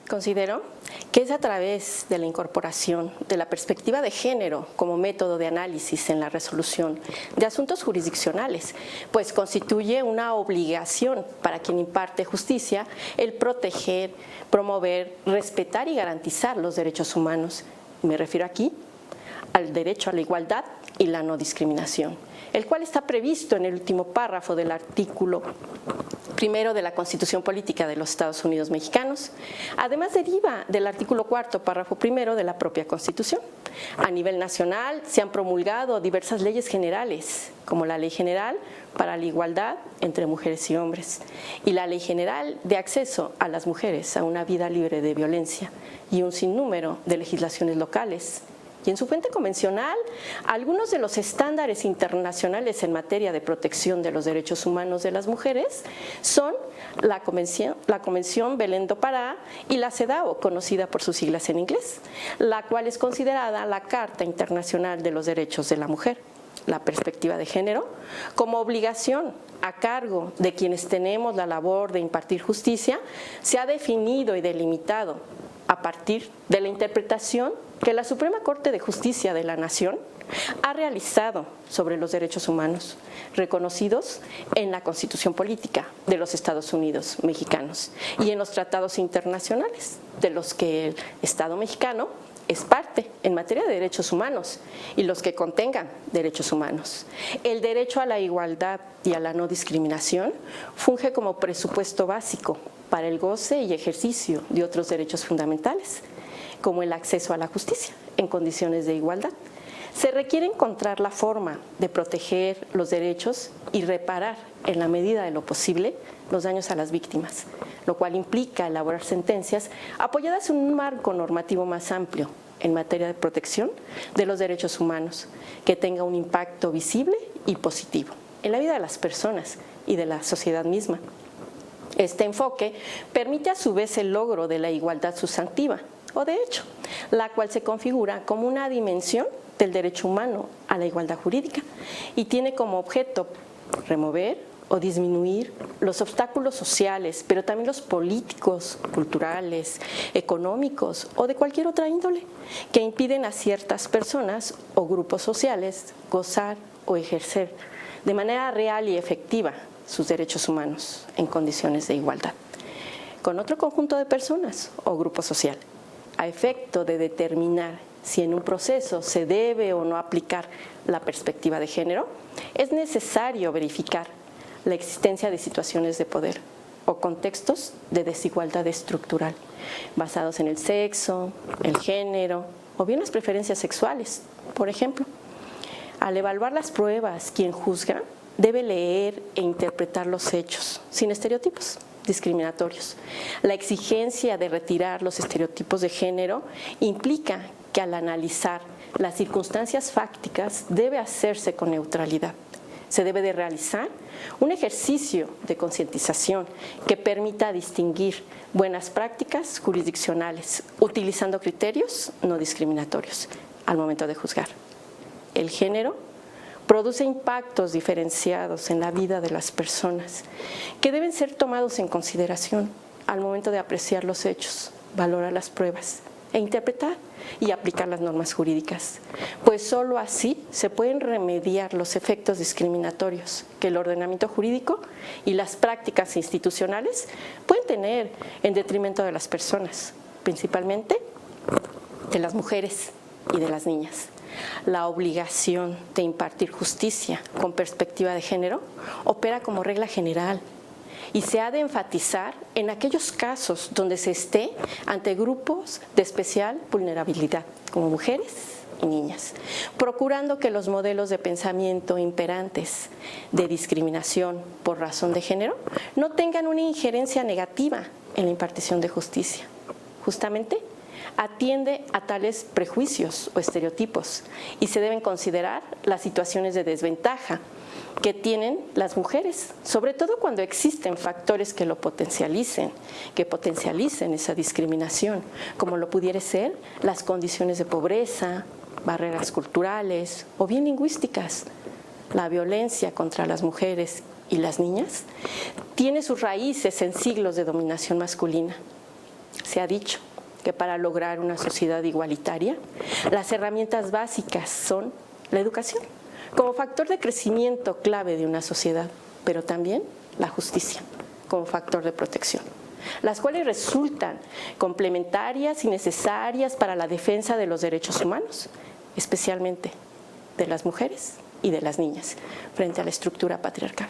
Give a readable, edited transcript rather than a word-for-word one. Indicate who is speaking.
Speaker 1: Considero que es a través de la incorporación de la perspectiva de género como método de análisis en la resolución de asuntos jurisdiccionales, pues constituye una obligación para quien imparte justicia el proteger, promover, respetar y garantizar los derechos humanos. Me refiero aquí al derecho a la igualdad y la no discriminación, el cual está previsto en el último párrafo del artículo primero de la Constitución Política de los Estados Unidos Mexicanos. Además, deriva del artículo cuarto, párrafo primero de la propia Constitución. A nivel nacional se han promulgado diversas leyes generales, como la Ley General para la Igualdad entre Mujeres y Hombres y la Ley General de Acceso a las Mujeres a una vida libre de violencia, y un sinnúmero de legislaciones locales. Y en su fuente convencional, algunos de los estándares internacionales en materia de protección de los derechos humanos de las mujeres son la Convención Belén do Pará y la CEDAW, conocida por sus siglas en inglés, la cual es considerada la Carta Internacional de los Derechos de la Mujer. La perspectiva de género como obligación a cargo de quienes tenemos la labor de impartir justicia se ha definido y delimitado a partir de la interpretación que la Suprema Corte de Justicia de la Nación ha realizado sobre los derechos humanos, reconocidos en la Constitución Política de los Estados Unidos Mexicanos y en los tratados internacionales, de los que el Estado mexicano es parte en materia de derechos humanos y los que contengan derechos humanos. El derecho a la igualdad y a la no discriminación funge como presupuesto básico para el goce y ejercicio de otros derechos fundamentales, como el acceso a la justicia en condiciones de igualdad. Se requiere encontrar la forma de proteger los derechos y reparar, en la medida de lo posible, los daños a las víctimas, lo cual implica elaborar sentencias apoyadas en un marco normativo más amplio en materia de protección de los derechos humanos, que tenga un impacto visible y positivo en la vida de las personas y de la sociedad misma. Este enfoque permite a su vez el logro de la igualdad sustantiva, o de hecho, la cual se configura como una dimensión del derecho humano a la igualdad jurídica y tiene como objeto remover o disminuir los obstáculos sociales, pero también los políticos, culturales, económicos o de cualquier otra índole que impiden a ciertas personas o grupos sociales gozar o ejercer de manera real y efectiva sus derechos humanos en condiciones de igualdad con otro conjunto de personas o grupo social, a efecto de determinar si en un proceso se debe o no aplicar la perspectiva de género. Es necesario verificar la existencia de situaciones de poder o contextos de desigualdad estructural basados en el sexo, el género o bien las preferencias sexuales, por ejemplo. Al evaluar las pruebas, quien juzga debe leer e interpretar los hechos sin estereotipos discriminatorios. La exigencia de retirar los estereotipos de género implica que al analizar las circunstancias fácticas debe hacerse con neutralidad. Se debe de realizar un ejercicio de concientización que permita distinguir buenas prácticas jurisdiccionales, utilizando criterios no discriminatorios al momento de juzgar. El género produce impactos diferenciados en la vida de las personas que deben ser tomados en consideración al momento de apreciar los hechos, valorar las pruebas e interpretar y aplicar las normas jurídicas, pues solo así se pueden remediar los efectos discriminatorios que el ordenamiento jurídico y las prácticas institucionales pueden tener en detrimento de las personas, principalmente de las mujeres y de las niñas. La obligación de impartir justicia con perspectiva de género opera como regla general y se ha de enfatizar en aquellos casos donde se esté ante grupos de especial vulnerabilidad, como mujeres y niñas, procurando que los modelos de pensamiento imperantes de discriminación por razón de género no tengan una injerencia negativa en la impartición de justicia. Justamente, atiende a tales prejuicios o estereotipos y se deben considerar las situaciones de desventaja que tienen las mujeres, sobre todo cuando existen factores que potencialicen esa discriminación, como lo pudiera ser las condiciones de pobreza, barreras culturales o bien lingüísticas. La violencia contra las mujeres y las niñas tiene sus raíces en siglos de dominación masculina. se ha dicho que para lograr una sociedad igualitaria, las herramientas básicas son la educación, como factor de crecimiento clave de una sociedad, pero también la justicia, como factor de protección, las cuales resultan complementarias y necesarias para la defensa de los derechos humanos, especialmente de las mujeres y de las niñas, frente a la estructura patriarcal.